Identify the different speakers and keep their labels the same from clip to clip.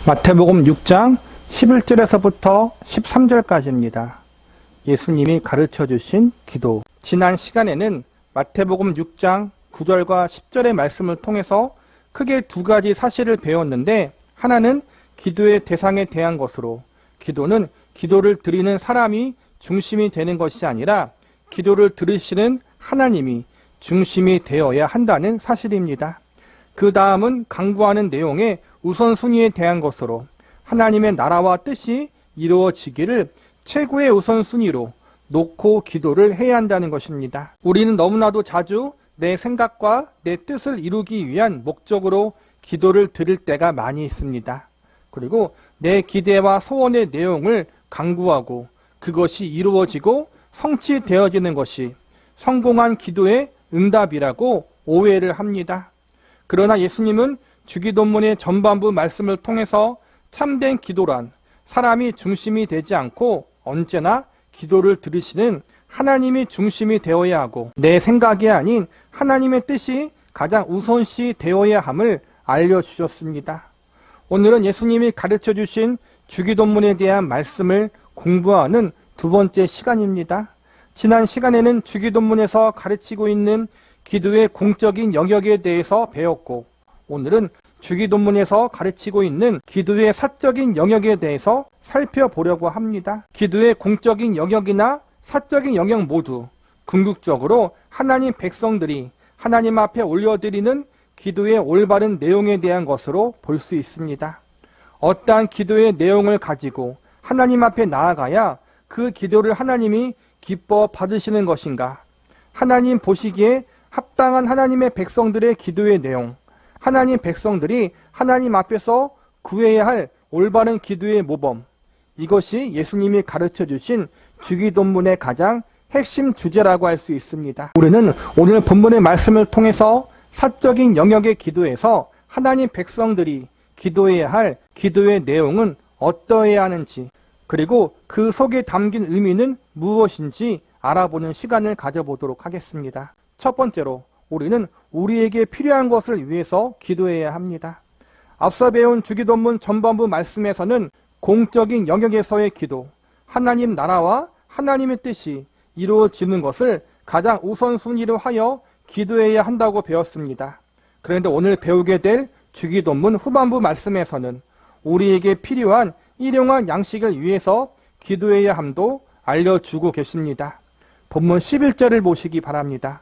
Speaker 1: 마태복음 6장 11절에서부터 13절까지입니다. 예수님이 가르쳐 주신 기도. 지난 시간에는 마태복음 6장 9절과 10절의 말씀을 통해서 크게 두 가지 사실을 배웠는데, 하나는 기도의 대상에 대한 것으로, 기도는 기도를 드리는 사람이 중심이 되는 것이 아니라 기도를 들으시는 하나님이 중심이 되어야 한다는 사실입니다. 그 다음은 강구하는 내용의 우선순위에 대한 것으로, 하나님의 나라와 뜻이 이루어지기를 최고의 우선순위로 놓고 기도를 해야 한다는 것입니다. 우리는 너무나도 자주 내 생각과 내 뜻을 이루기 위한 목적으로 기도를 드릴 때가 많이 있습니다. 그리고 내 기대와 소원의 내용을 강구하고 그것이 이루어지고 성취되어지는 것이 성공한 기도의 응답이라고 오해를 합니다. 그러나 예수님은 주기도문의 전반부 말씀을 통해서 참된 기도란 사람이 중심이 되지 않고 언제나 기도를 들으시는 하나님이 중심이 되어야 하고, 내 생각이 아닌 하나님의 뜻이 가장 우선시 되어야 함을 알려주셨습니다. 오늘은 예수님이 가르쳐 주신 주기도문에 대한 말씀을 공부하는 두 번째 시간입니다. 지난 시간에는 주기도문에서 가르치고 있는 기도의 공적인 영역에 대해서 배웠고, 오늘은 주기도문에서 가르치고 있는 기도의 사적인 영역에 대해서 살펴보려고 합니다. 기도의 공적인 영역이나 사적인 영역 모두 궁극적으로 하나님 백성들이 하나님 앞에 올려드리는 기도의 올바른 내용에 대한 것으로 볼 수 있습니다. 어떠한 기도의 내용을 가지고 하나님 앞에 나아가야 그 기도를 하나님이 기뻐 받으시는 것인가? 하나님 보시기에 합당한 하나님의 백성들의 기도의 내용, 하나님 백성들이 하나님 앞에서 구해야 할 올바른 기도의 모범, 이것이 예수님이 가르쳐 주신 주기도문의 가장 핵심 주제라고 할 수 있습니다. 우리는 오늘 본문의 말씀을 통해서 사적인 영역의 기도에서 하나님 백성들이 기도해야 할 기도의 내용은 어떠해야 하는지, 그리고 그 속에 담긴 의미는 무엇인지 알아보는 시간을 가져보도록 하겠습니다. 첫 번째로 우리는 우리에게 필요한 것을 위해서 기도해야 합니다. 앞서 배운 주기도문 전반부 말씀에서는 공적인 영역에서의 기도, 하나님 나라와 하나님의 뜻이 이루어지는 것을 가장 우선순위로 하여 기도해야 한다고 배웠습니다. 그런데 오늘 배우게 될 주기도문 후반부 말씀에서는 우리에게 필요한 일용할 양식을 위해서 기도해야 함도 알려주고 계십니다. 본문 11절을 보시기 바랍니다.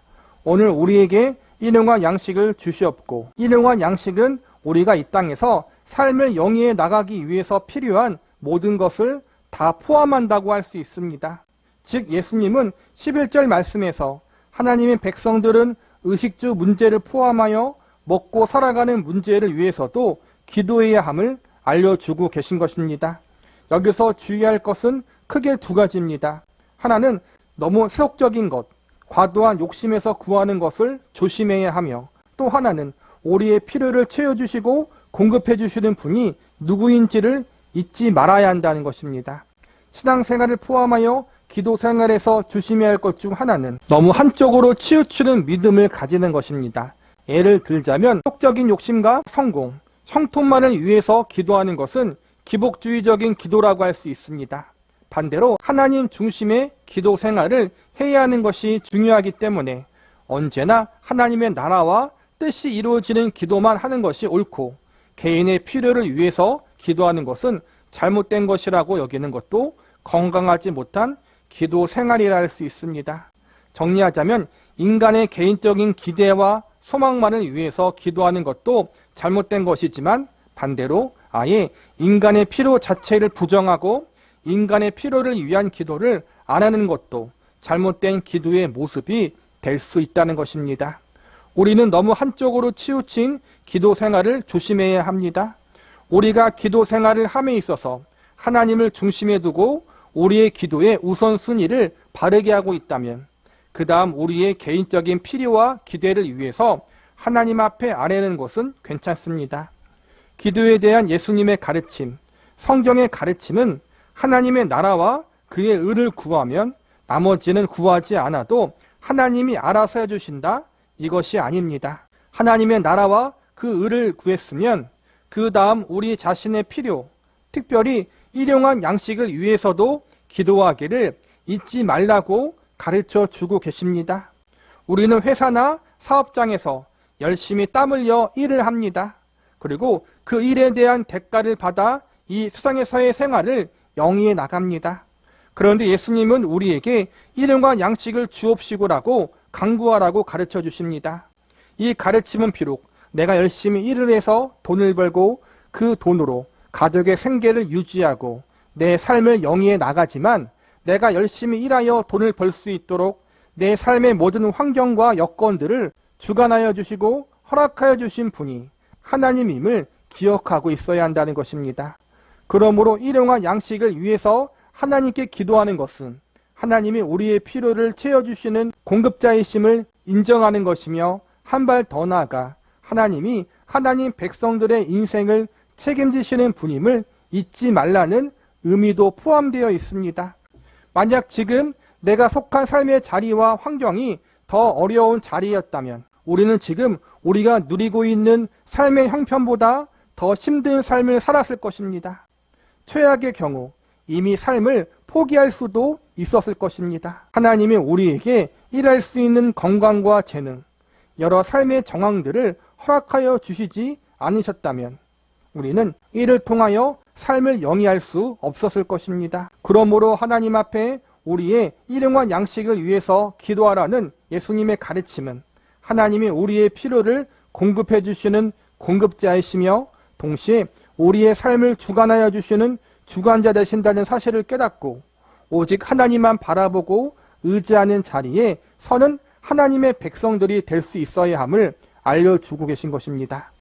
Speaker 1: 오늘 우리에게 일용할 양식을 주시옵고, 일용할 양식은 우리가 이 땅에서 삶을 영위해 나가기 위해서 필요한 모든 것을 다 포함한다고 할 수 있습니다. 즉 예수님은 11절 말씀에서 하나님의 백성들은 의식주 문제를 포함하여 먹고 살아가는 문제를 위해서도 기도해야 함을 알려주고 계신 것입니다. 여기서 주의할 것은 크게 두 가지입니다. 하나는 너무 세속적인 것, 과도한 욕심에서 구하는 것을 조심해야 하며, 또 하나는 우리의 필요를 채워주시고 공급해 주시는 분이 누구인지를 잊지 말아야 한다는 것입니다. 신앙생활을 포함하여 기도생활에서 조심해야 할 것 중 하나는 너무 한쪽으로 치우치는 믿음을 가지는 것입니다. 예를 들자면 세속적인 욕심과 성공, 형통만을 위해서 기도하는 것은 기복주의적인 기도라고 할 수 있습니다. 반대로 하나님 중심의 기도 생활을 해야 하는 것이 중요하기 때문에 언제나 하나님의 나라와 뜻이 이루어지는 기도만 하는 것이 옳고, 개인의 필요를 위해서 기도하는 것은 잘못된 것이라고 여기는 것도 건강하지 못한 기도 생활이라 할 수 있습니다. 정리하자면 인간의 개인적인 기대와 소망만을 위해서 기도하는 것도 잘못된 것이지만, 반대로 아예 인간의 필요 자체를 부정하고 인간의 필요를 위한 기도를 안 하는 것도 잘못된 기도의 모습이 될 수 있다는 것입니다. 우리는 너무 한쪽으로 치우친 기도 생활을 조심해야 합니다. 우리가 기도 생활을 함에 있어서 하나님을 중심에 두고 우리의 기도의 우선순위를 바르게 하고 있다면, 그 다음 우리의 개인적인 필요와 기대를 위해서 하나님 앞에 아뢰는 것은 괜찮습니다. 기도에 대한 예수님의 가르침, 성경의 가르침은 하나님의 나라와 그의 의를 구하면 나머지는 구하지 않아도 하나님이 알아서 해주신다, 이것이 아닙니다. 하나님의 나라와 그 의를 구했으면 그 다음 우리 자신의 필요, 특별히 일용할 양식을 위해서도 기도하기를 잊지 말라고 가르쳐 주고 계십니다. 우리는 회사나 사업장에서 열심히 땀 흘려 일을 합니다. 그리고 그 일에 대한 대가를 받아 이 세상에서의 생활을 영위해 나갑니다. 그런데 예수님은 우리에게 일용할 양식을 주옵시고라고 강구하라고 가르쳐 주십니다. 이 가르침은 비록 내가 열심히 일을 해서 돈을 벌고 그 돈으로 가족의 생계를 유지하고 내 삶을 영위해 나가지만 내가 열심히 일하여 돈을 벌 수 있도록 내 삶의 모든 환경과 여건들을 주관하여 주시고 허락하여 주신 분이 하나님임을 기억하고 있어야 한다는 것입니다. 그러므로 일용할 양식을 위해서 하나님께 기도하는 것은 하나님이 우리의 필요를 채워주시는 공급자이심을 인정하는 것이며 한 발 더 나아가 하나님이 하나님 백성들의 인생을 책임지시는 분임을 잊지 말라는 의미도 포함되어 있습니다. 만약 지금 내가 속한 삶의 자리와 환경이 더 어려운 자리였다면 우리는 지금 우리가 누리고 있는 삶의 형편보다 더 힘든 삶을 살았을 것입니다. 최악의 경우 이미 삶을 포기할 수도 있었을 것입니다. 하나님이 우리에게 일할 수 있는 건강과 재능, 여러 삶의 정황들을 허락하여 주시지 않으셨다면 우리는 이를 통하여 삶을 영위할 수 없었을 것입니다. 그러므로 하나님 앞에 우리의 일용할 양식을 위해서 기도하라는 예수님의 가르침은 하나님이 우리의 필요를 공급해 주시는 공급자이시며 동시에 우리의 삶을 주관하여 주시는 주관자 되신다는 사실을 깨닫고 오직 하나님만 바라보고 의지하는 자리에 서는 하나님의 백성들이 될 수 있어야 함을 알려주고 계신 것입니다.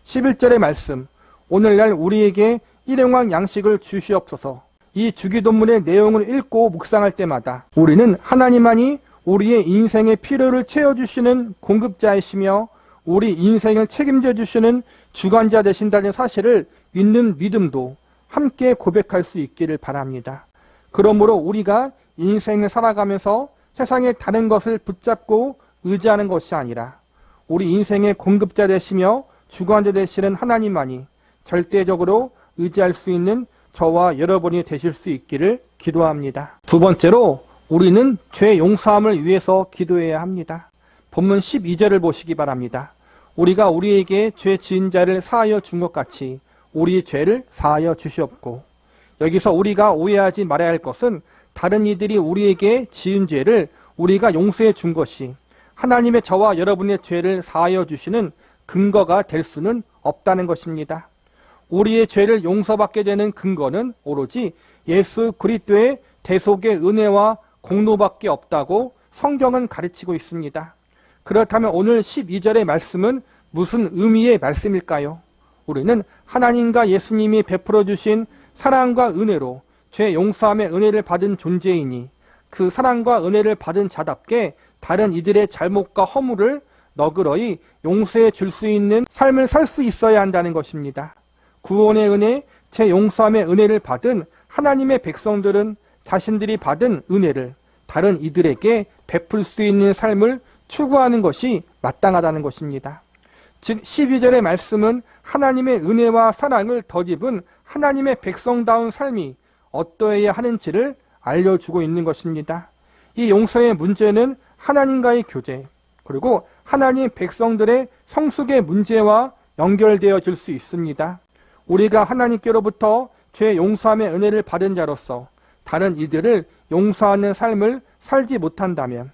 Speaker 1: 11절의 말씀, 오늘날 우리에게 일용할 양식을 주시옵소서. 이 주기도문의 내용을 읽고 묵상할 때마다 우리는 하나님만이 우리의 인생의 필요를 채워주시는 공급자이시며 우리 인생을 책임져 주시는 주관자 되신다는 사실을 믿는 믿음도 함께 고백할 수 있기를 바랍니다. 그러므로 우리가 인생을 살아가면서 세상의 다른 것을 붙잡고 의지하는 것이 아니라 우리 인생의 공급자 되시며 주관자 되시는 하나님만이 절대적으로 의지할 수 있는 저와 여러분이 되실 수 있기를 기도합니다. 두 번째로 우리는 죄 용서함을 위해서 기도해야 합니다. 본문 12절을 보시기 바랍니다. 우리가 우리에게 죄 지은 자를 사하여 준 것 같이 우리 죄를 사하여 주시옵고. 여기서 우리가 오해하지 말아야 할 것은 다른 이들이 우리에게 지은 죄를 우리가 용서해 준 것이 하나님의 저와 여러분의 죄를 사하여 주시는 근거가 될 수는 없다는 것입니다. 우리의 죄를 용서받게 되는 근거는 오로지 예수 그리스도의 대속의 은혜와 공로밖에 없다고 성경은 가르치고 있습니다. 그렇다면 오늘 12절의 말씀은 무슨 의미의 말씀일까요? 우리는 하나님과 예수님이 베풀어 주신 사랑과 은혜로 죄 용서함의 은혜를 받은 존재이니 그 사랑과 은혜를 받은 자답게 다른 이들의 잘못과 허물을 너그러이 용서해 줄 수 있는 삶을 살 수 있어야 한다는 것입니다. 구원의 은혜, 죄 용서함의 은혜를 받은 하나님의 백성들은 자신들이 받은 은혜를 다른 이들에게 베풀 수 있는 삶을 추구하는 것이 마땅하다는 것입니다. 즉 12절의 말씀은 하나님의 은혜와 사랑을 덧입은 하나님의 백성다운 삶이 어떠해야 하는지를 알려주고 있는 것입니다. 이 용서의 문제는 하나님과의 교제, 그리고 하나님 백성들의 성숙의 문제와 연결되어 줄 수 있습니다. 우리가 하나님께로부터 죄 용서함의 은혜를 받은 자로서 다른 이들을 용서하는 삶을 살지 못한다면,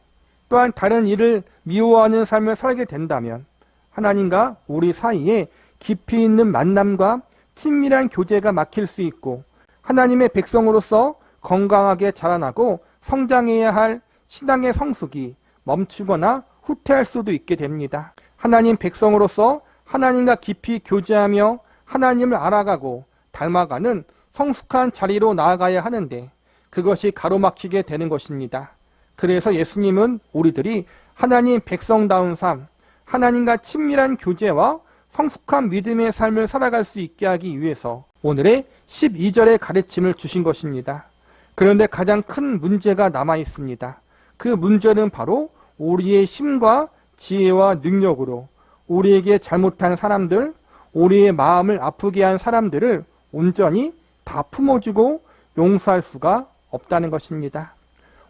Speaker 1: 또한 다른 이를 미워하는 삶을 살게 된다면 하나님과 우리 사이에 깊이 있는 만남과 친밀한 교제가 막힐 수 있고 하나님의 백성으로서 건강하게 자라나고 성장해야 할 신앙의 성숙이 멈추거나 후퇴할 수도 있게 됩니다. 하나님 백성으로서 하나님과 깊이 교제하며 하나님을 알아가고 닮아가는 성숙한 자리로 나아가야 하는데 그것이 가로막히게 되는 것입니다. 그래서 예수님은 우리들이 하나님 백성다운 삶, 하나님과 친밀한 교제와 성숙한 믿음의 삶을 살아갈 수 있게 하기 위해서 오늘의 12절의 가르침을 주신 것입니다. 그런데 가장 큰 문제가 남아 있습니다. 그 문제는 바로 우리의 힘과 지혜와 능력으로 우리에게 잘못한 사람들, 우리의 마음을 아프게 한 사람들을 온전히 다 품어주고 용서할 수가 없다는 것입니다.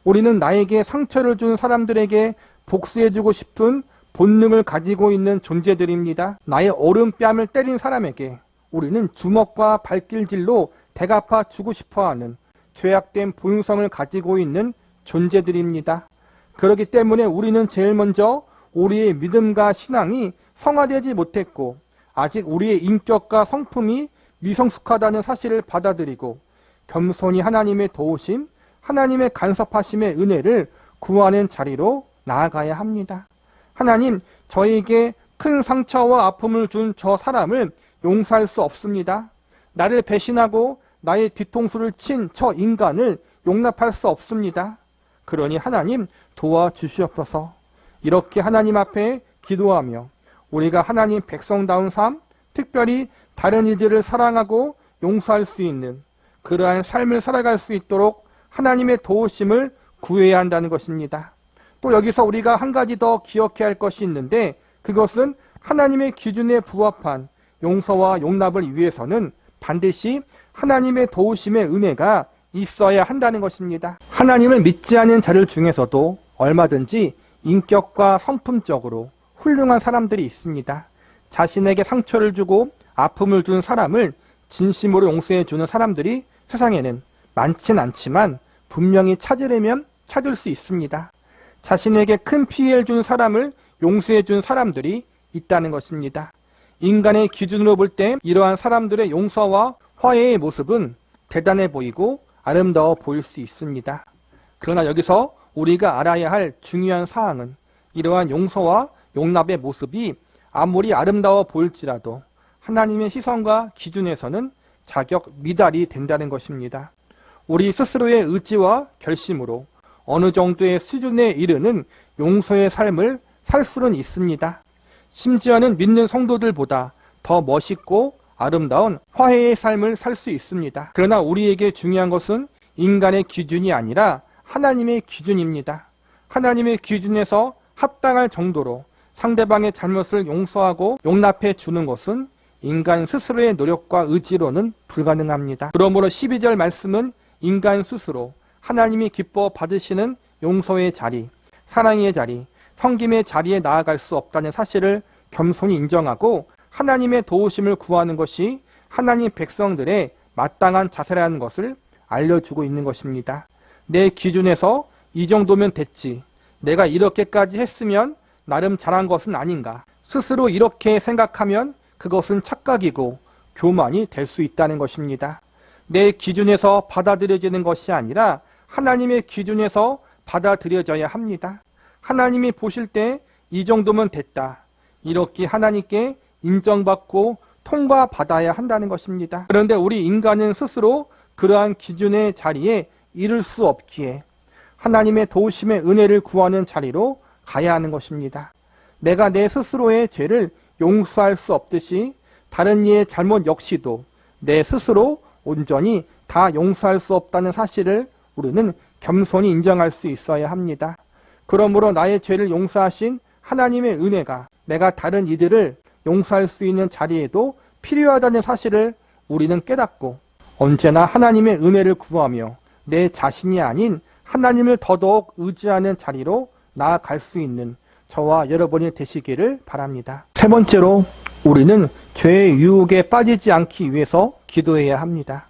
Speaker 1: 우리는 나에게 상처를 준 사람들에게 복수해주고 싶은 본능을 가지고 있는 존재들입니다. 나의 오른뺨을 때린 사람에게 우리는 주먹과 발길질로 대갚아 주고 싶어하는 죄악된 본성을 가지고 있는 존재들입니다. 그렇기 때문에 우리는 제일 먼저 우리의 믿음과 신앙이 성화되지 못했고 아직 우리의 인격과 성품이 미성숙하다는 사실을 받아들이고 겸손히 하나님의 도우심, 하나님의 간섭하심의 은혜를 구하는 자리로 나아가야 합니다. 하나님, 저에게 큰 상처와 아픔을 준 저 사람을 용서할 수 없습니다. 나를 배신하고 나의 뒤통수를 친 저 인간을 용납할 수 없습니다. 그러니 하나님 도와주시옵소서. 이렇게 하나님 앞에 기도하며 우리가 하나님 백성다운 삶, 특별히 다른 이들을 사랑하고 용서할 수 있는 그러한 삶을 살아갈 수 있도록 하나님의 도우심을 구해야 한다는 것입니다. 또 여기서 우리가 한 가지 더 기억해야 할 것이 있는데 그것은 하나님의 기준에 부합한 용서와 용납을 위해서는 반드시 하나님의 도우심의 은혜가 있어야 한다는 것입니다. 하나님을 믿지 않은 자들 중에서도 얼마든지 인격과 성품적으로 훌륭한 사람들이 있습니다. 자신에게 상처를 주고 아픔을 준 사람을 진심으로 용서해 주는 사람들이 세상에는 많진 않지만 분명히 찾으려면 찾을 수 있습니다. 자신에게 큰 피해를 준 사람을 용서해 준 사람들이 있다는 것입니다. 인간의 기준으로 볼 때 이러한 사람들의 용서와 화해의 모습은 대단해 보이고 아름다워 보일 수 있습니다. 그러나 여기서 우리가 알아야 할 중요한 사항은 이러한 용서와 용납의 모습이 아무리 아름다워 보일지라도 하나님의 시선과 기준에서는 자격 미달이 된다는 것입니다. 우리 스스로의 의지와 결심으로 어느 정도의 수준에 이르는 용서의 삶을 살 수는 있습니다. 심지어는 믿는 성도들보다 더 멋있고 아름다운 화해의 삶을 살 수 있습니다. 그러나 우리에게 중요한 것은 인간의 기준이 아니라 하나님의 기준입니다. 하나님의 기준에서 합당할 정도로 상대방의 잘못을 용서하고 용납해 주는 것은 인간 스스로의 노력과 의지로는 불가능합니다. 그러므로 12절 말씀은 인간 스스로 하나님이 기뻐 받으시는 용서의 자리, 사랑의 자리, 섬김의 자리에 나아갈 수 없다는 사실을 겸손히 인정하고 하나님의 도우심을 구하는 것이 하나님 백성들의 마땅한 자세라는 것을 알려주고 있는 것입니다. 내 기준에서 이 정도면 됐지, 내가 이렇게까지 했으면 나름 잘한 것은 아닌가, 스스로 이렇게 생각하면 그것은 착각이고 교만이 될 수 있다는 것입니다. 내 기준에서 받아들여지는 것이 아니라 하나님의 기준에서 받아들여져야 합니다. 하나님이 보실 때 이 정도면 됐다, 이렇게 하나님께 인정받고 통과받아야 한다는 것입니다. 그런데 우리 인간은 스스로 그러한 기준의 자리에 이를 수 없기에 하나님의 도우심의 은혜를 구하는 자리로 가야 하는 것입니다. 내가 내 스스로의 죄를 용서할 수 없듯이 다른 이의 잘못 역시도 내 스스로 온전히 다 용서할 수 없다는 사실을 우리는 겸손히 인정할 수 있어야 합니다. 그러므로 나의 죄를 용서하신 하나님의 은혜가 내가 다른 이들을 용서할 수 있는 자리에도 필요하다는 사실을 우리는 깨닫고 언제나 하나님의 은혜를 구하며 내 자신이 아닌 하나님을 더더욱 의지하는 자리로 나아갈 수 있는 저와 여러분이 되시기를 바랍니다. 세 번째로 우리는 죄의 유혹에 빠지지 않기 위해서 기도해야 합니다.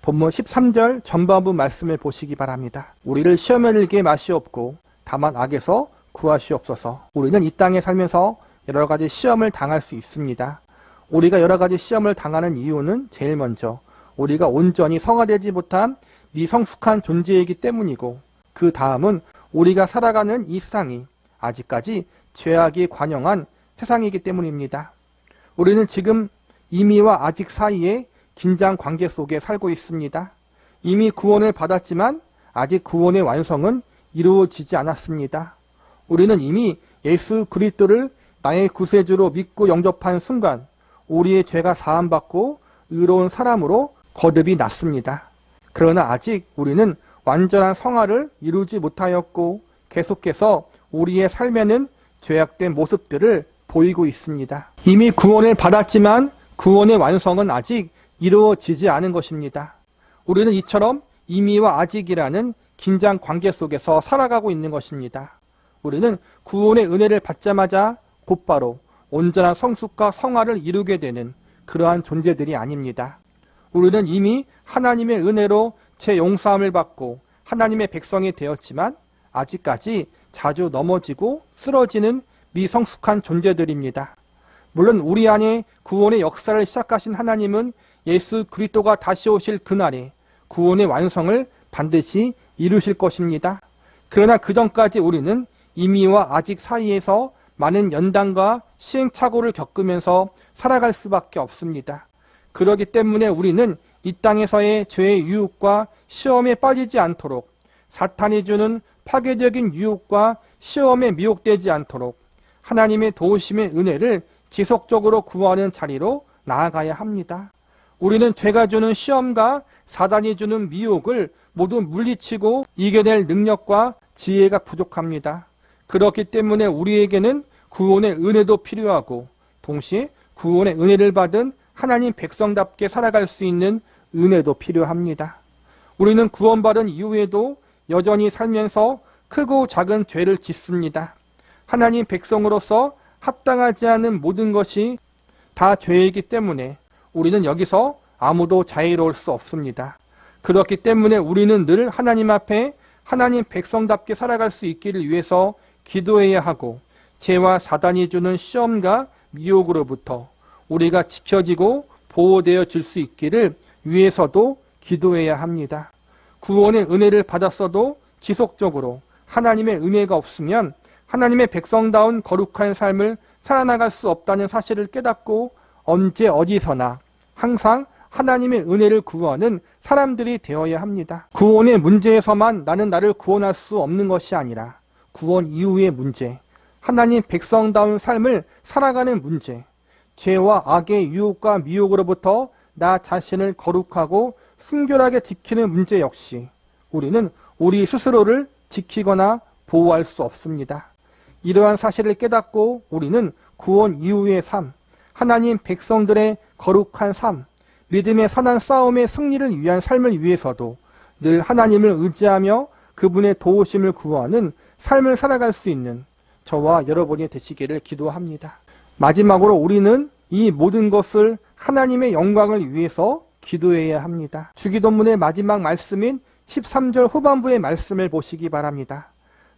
Speaker 1: 본문 13절 전반부 말씀을 보시기 바랍니다. 우리를 시험에 들게 마시옵고 다만 악에서 구하시옵소서. 우리는 이 땅에 살면서 여러 가지 시험을 당할 수 있습니다. 우리가 여러 가지 시험을 당하는 이유는 제일 먼저 우리가 온전히 성화되지 못한 미성숙한 존재이기 때문이고, 그 다음은 우리가 살아가는 이 세상이 아직까지 죄악이 관영한 세상이기 때문입니다. 우리는 지금 이미와 아직 사이에 긴장 관계 속에 살고 있습니다. 이미 구원을 받았지만 아직 구원의 완성은 이루어지지 않았습니다. 우리는 이미 예수 그리스도를 나의 구세주로 믿고 영접한 순간 우리의 죄가 사함받고 의로운 사람으로 거듭이 났습니다. 그러나 아직 우리는 완전한 성화를 이루지 못하였고 계속해서 우리의 삶에는 죄악된 모습들을 보이고 있습니다. 이미 구원을 받았지만 구원의 완성은 아직 이루어지지 않은 것입니다. 우리는 이처럼 이미와 아직이라는 긴장 관계 속에서 살아가고 있는 것입니다. 우리는 구원의 은혜를 받자마자 곧바로 온전한 성숙과 성화를 이루게 되는 그러한 존재들이 아닙니다. 우리는 이미 하나님의 은혜로 재용서함을 받고 하나님의 백성이 되었지만 아직까지 자주 넘어지고 쓰러지는 미성숙한 존재들입니다. 물론 우리 안에 구원의 역사를 시작하신 하나님은 예수 그리스도가 다시 오실 그날에 구원의 완성을 반드시 이루실 것입니다. 그러나 그 전까지 우리는 이미와 아직 사이에서 많은 연단과 시행착오를 겪으면서 살아갈 수밖에 없습니다. 그렇기 때문에 우리는 이 땅에서의 죄의 유혹과 시험에 빠지지 않도록 사탄이 주는 파괴적인 유혹과 시험에 미혹되지 않도록 하나님의 도우심의 은혜를 지속적으로 구하는 자리로 나아가야 합니다. 우리는 죄가 주는 시험과 사단이 주는 미혹을 모두 물리치고 이겨낼 능력과 지혜가 부족합니다. 그렇기 때문에 우리에게는 구원의 은혜도 필요하고 동시에 구원의 은혜를 받은 하나님 백성답게 살아갈 수 있는 은혜도 필요합니다. 우리는 구원받은 이후에도 여전히 살면서 크고 작은 죄를 짓습니다. 하나님 백성으로서 합당하지 않은 모든 것이 다 죄이기 때문에 우리는 여기서 아무도 자유로울 수 없습니다. 그렇기 때문에 우리는 늘 하나님 앞에 하나님 백성답게 살아갈 수 있기를 위해서 기도해야 하고 죄와 사단이 주는 시험과 미혹으로부터 우리가 지켜지고 보호되어 줄 수 있기를 위해서도 기도해야 합니다. 구원의 은혜를 받았어도 지속적으로 하나님의 은혜가 없으면 하나님의 백성다운 거룩한 삶을 살아나갈 수 없다는 사실을 깨닫고 언제 어디서나 항상 하나님의 은혜를 구하는 사람들이 되어야 합니다. 구원의 문제에서만 나는 나를 구원할 수 없는 것이 아니라 구원 이후의 문제, 하나님 백성다운 삶을 살아가는 문제, 죄와 악의 유혹과 미혹으로부터 나 자신을 거룩하고 순결하게 지키는 문제 역시 우리는 우리 스스로를 지키거나 보호할 수 없습니다. 이러한 사실을 깨닫고 우리는 구원 이후의 삶, 하나님 백성들의 거룩한 삶, 믿음의 선한 싸움의 승리를 위한 삶을 위해서도 늘 하나님을 의지하며 그분의 도우심을 구하는 삶을 살아갈 수 있는 저와 여러분이 되시기를 기도합니다. 마지막으로 우리는 이 모든 것을 하나님의 영광을 위해서 기도해야 합니다. 주기도문의 마지막 말씀인 13절 후반부의 말씀을 보시기 바랍니다.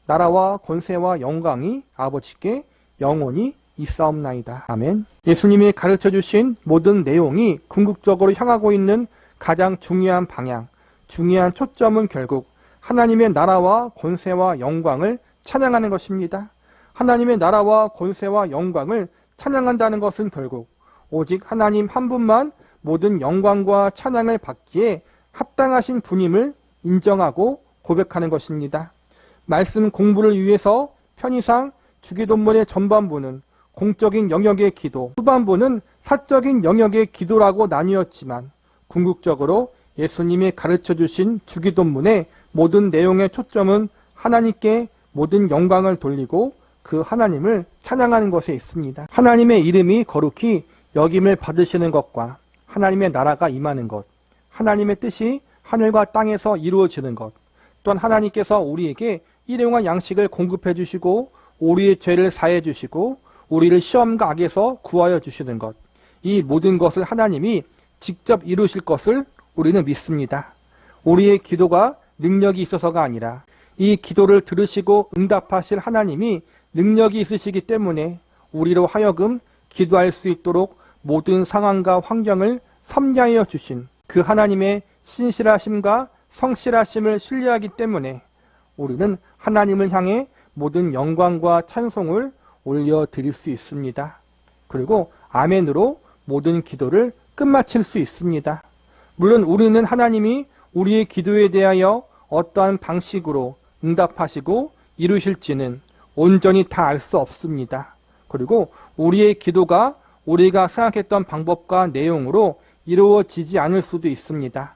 Speaker 1: 나라와 권세와 영광이 아버지께 영원히 있사옵나이다. 아멘. 예수님이 가르쳐 주신 모든 내용이 궁극적으로 향하고 있는 가장 중요한 방향, 중요한 초점은 결국 하나님의 나라와 권세와 영광을 찬양하는 것입니다. 하나님의 나라와 권세와 영광을 찬양한다는 것은 결국 오직 하나님 한 분만 모든 영광과 찬양을 받기에 합당하신 분임을 인정하고 고백하는 것입니다. 말씀 공부를 위해서 편의상 주기도문의 전반부는 공적인 영역의 기도, 후반부는 사적인 영역의 기도라고 나뉘었지만 궁극적으로 예수님이 가르쳐 주신 주기도문의 모든 내용의 초점은 하나님께 모든 영광을 돌리고 그 하나님을 찬양하는 것에 있습니다. 하나님의 이름이 거룩히 여김을 받으시는 것과 하나님의 나라가 임하는 것, 하나님의 뜻이 하늘과 땅에서 이루어지는 것, 또한 하나님께서 우리에게 일용할 양식을 공급해 주시고 우리의 죄를 사해 주시고 우리를 시험과 악에서 구하여 주시는 것, 이 모든 것을 하나님이 직접 이루실 것을 우리는 믿습니다. 우리의 기도가 능력이 있어서가 아니라 이 기도를 들으시고 응답하실 하나님이 능력이 있으시기 때문에 우리로 하여금 기도할 수 있도록 모든 상황과 환경을 섭리하여 주신 그 하나님의 신실하심과 성실하심을 신뢰하기 때문에 우리는 하나님을 향해 모든 영광과 찬송을 올려드릴 수 있습니다. 그리고 아멘으로 모든 기도를 끝마칠 수 있습니다. 물론 우리는 하나님이 우리의 기도에 대하여 어떠한 방식으로 응답하시고 이루실지는 온전히 다 알 수 없습니다. 그리고 우리의 기도가 우리가 생각했던 방법과 내용으로 이루어지지 않을 수도 있습니다.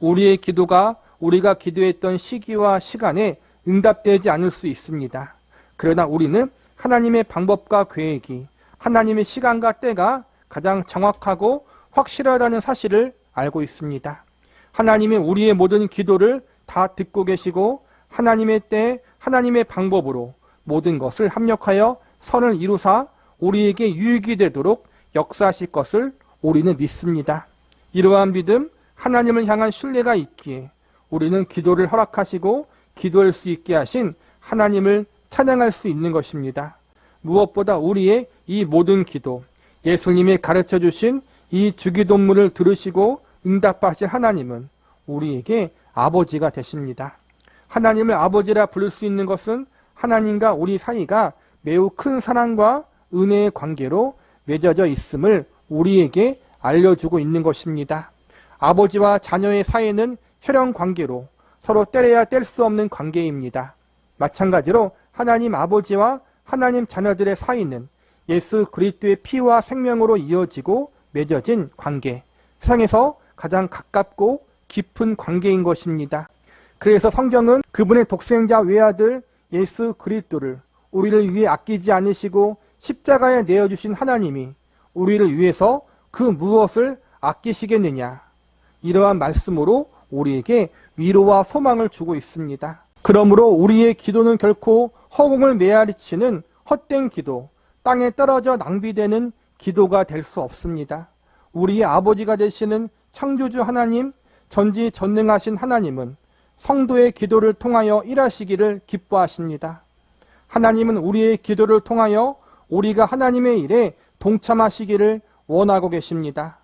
Speaker 1: 우리의 기도가 우리가 기도했던 시기와 시간에 응답되지 않을 수 있습니다. 그러나 우리는 하나님의 방법과 계획이, 하나님의 시간과 때가 가장 정확하고 확실하다는 사실을 알고 있습니다. 하나님이 우리의 모든 기도를 다 듣고 계시고 하나님의 때 하나님의 방법으로 모든 것을 합력하여 선을 이루사 우리에게 유익이 되도록 역사하실 것을 우리는 믿습니다. 이러한 믿음, 하나님을 향한 신뢰가 있기에 우리는 기도를 허락하시고 기도할 수 있게 하신 하나님을 찬양할 수 있는 것입니다. 무엇보다 우리의 이 모든 기도, 예수님이 가르쳐 주신 이 주기도문을 들으시고 응답하실 하나님은 우리에게 아버지가 되십니다. 하나님을 아버지라 부를 수 있는 것은 하나님과 우리 사이가 매우 큰 사랑과 은혜의 관계로 맺어져 있음을 우리에게 알려주고 있는 것입니다. 아버지와 자녀의 사이는 혈연 관계로 서로 떼려야 뗄 수 없는 관계입니다. 마찬가지로 하나님 아버지와 하나님 자녀들의 사이는 예수 그리스도의 피와 생명으로 이어지고 맺어진 관계, 세상에서 가장 가깝고 깊은 관계인 것입니다. 그래서 성경은 그분의 독생자 외아들 예수 그리스도를 우리를 위해 아끼지 않으시고 십자가에 내어주신 하나님이 우리를 위해서 그 무엇을 아끼시겠느냐, 이러한 말씀으로 우리에게 위로와 소망을 주고 있습니다. 그러므로 우리의 기도는 결코 허공을 메아리치는 헛된 기도, 땅에 떨어져 낭비되는 기도가 될 수 없습니다. 우리의 아버지가 되시는 창조주 하나님, 전지전능하신 하나님은 성도의 기도를 통하여 일하시기를 기뻐하십니다. 하나님은 우리의 기도를 통하여 우리가 하나님의 일에 동참하시기를 원하고 계십니다.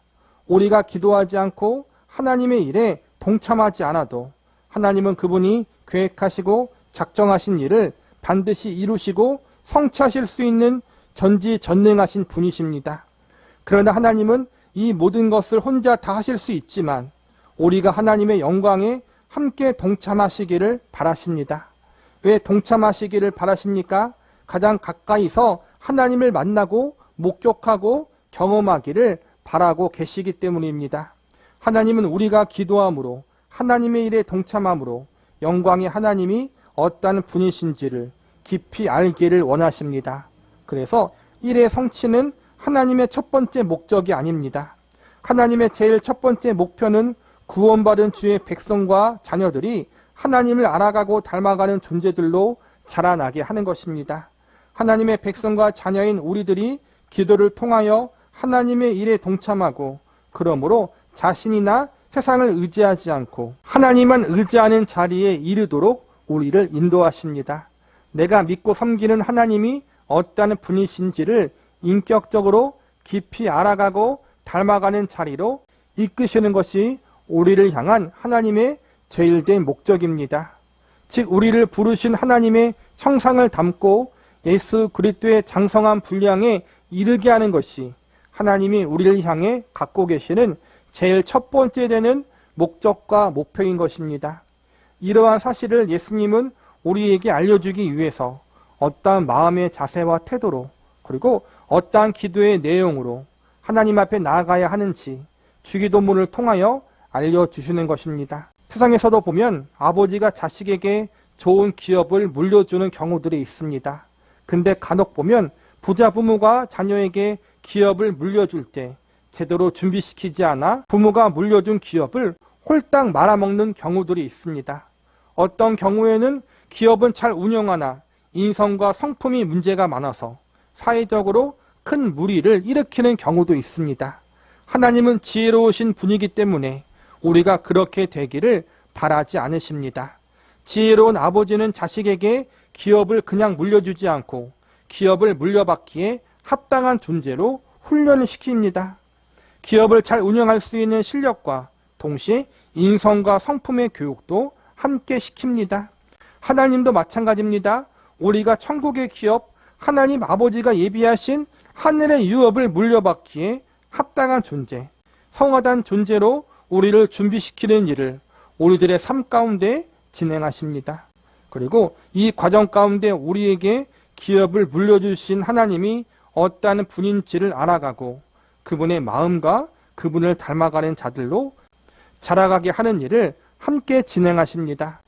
Speaker 1: 우리가 기도하지 않고 하나님의 일에 동참하지 않아도 하나님은 그분이 계획하시고 작정하신 일을 반드시 이루시고 성취하실 수 있는 전지전능하신 분이십니다. 그러나 하나님은 이 모든 것을 혼자 다 하실 수 있지만 우리가 하나님의 영광에 함께 동참하시기를 바라십니다. 왜 동참하시기를 바라십니까? 가장 가까이서 하나님을 만나고 목격하고 경험하기를 바라고 계시기 때문입니다. 하나님은 우리가 기도함으로 하나님의 일에 동참함으로 영광의 하나님이 어떠한 분이신지를 깊이 알기를 원하십니다. 그래서 일의 성취는 하나님의 첫 번째 목적이 아닙니다. 하나님의 제일 첫 번째 목표는 구원받은 주의 백성과 자녀들이 하나님을 알아가고 닮아가는 존재들로 자라나게 하는 것입니다. 하나님의 백성과 자녀인 우리들이 기도를 통하여 하나님의 일에 동참하고 그러므로 자신이나 세상을 의지하지 않고 하나님만 의지하는 자리에 이르도록 우리를 인도하십니다. 내가 믿고 섬기는 하나님이 어떠한 분이신지를 인격적으로 깊이 알아가고 닮아가는 자리로 이끄시는 것이 우리를 향한 하나님의 제일된 목적입니다. 즉 우리를 부르신 하나님의 형상을 담고 예수 그리스도의 장성한 분량에 이르게 하는 것이 하나님이 우리를 향해 갖고 계시는 제일 첫 번째 되는 목적과 목표인 것입니다. 이러한 사실을 예수님은 우리에게 알려주기 위해서 어떠한 마음의 자세와 태도로 그리고 어떠한 기도의 내용으로 하나님 앞에 나아가야 하는지 주기도문을 통하여 알려주시는 것입니다. 세상에서도 보면 아버지가 자식에게 좋은 기업을 물려주는 경우들이 있습니다. 근데 간혹 보면 부자 부모가 자녀에게 기업을 물려줄 때 제대로 준비시키지 않아 부모가 물려준 기업을 홀딱 말아먹는 경우들이 있습니다. 어떤 경우에는 기업은 잘 운영하나 인성과 성품이 문제가 많아서 사회적으로 큰 무리를 일으키는 경우도 있습니다. 하나님은 지혜로우신 분이기 때문에 우리가 그렇게 되기를 바라지 않으십니다. 지혜로운 아버지는 자식에게 기업을 그냥 물려주지 않고 기업을 물려받기에 합당한 존재로 훈련을 시킵니다. 기업을 잘 운영할 수 있는 실력과 동시에 인성과 성품의 교육도 함께 시킵니다. 하나님도 마찬가지입니다. 우리가 천국의 기업, 하나님 아버지가 예비하신 하늘의 유업을 물려받기에 합당한 존재, 성하단 존재로 우리를 준비시키는 일을 우리들의 삶 가운데 진행하십니다. 그리고 이 과정 가운데 우리에게 기업을 물려주신 하나님이 어떠한 분인지를 알아가고 그분의 마음과 그분을 닮아가는 자들로 자라가게 하는 일을 함께 진행하십니다.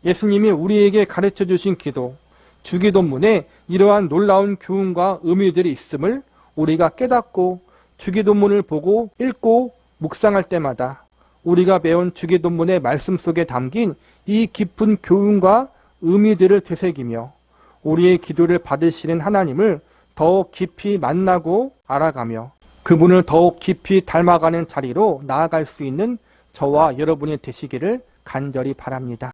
Speaker 1: 예수님이 우리에게 가르쳐 주신 기도, 주기도문에 이러한 놀라운 교훈과 의미들이 있음을 우리가 깨닫고 주기도문을 보고 읽고 묵상할 때마다 우리가 배운 주기도문의 말씀 속에 담긴 이 깊은 교훈과 의미들을 되새기며 우리의 기도를 받으시는 하나님을 더욱 깊이 만나고 알아가며 그분을 더욱 깊이 닮아가는 자리로 나아갈 수 있는 저와 여러분이 되시기를 간절히 바랍니다.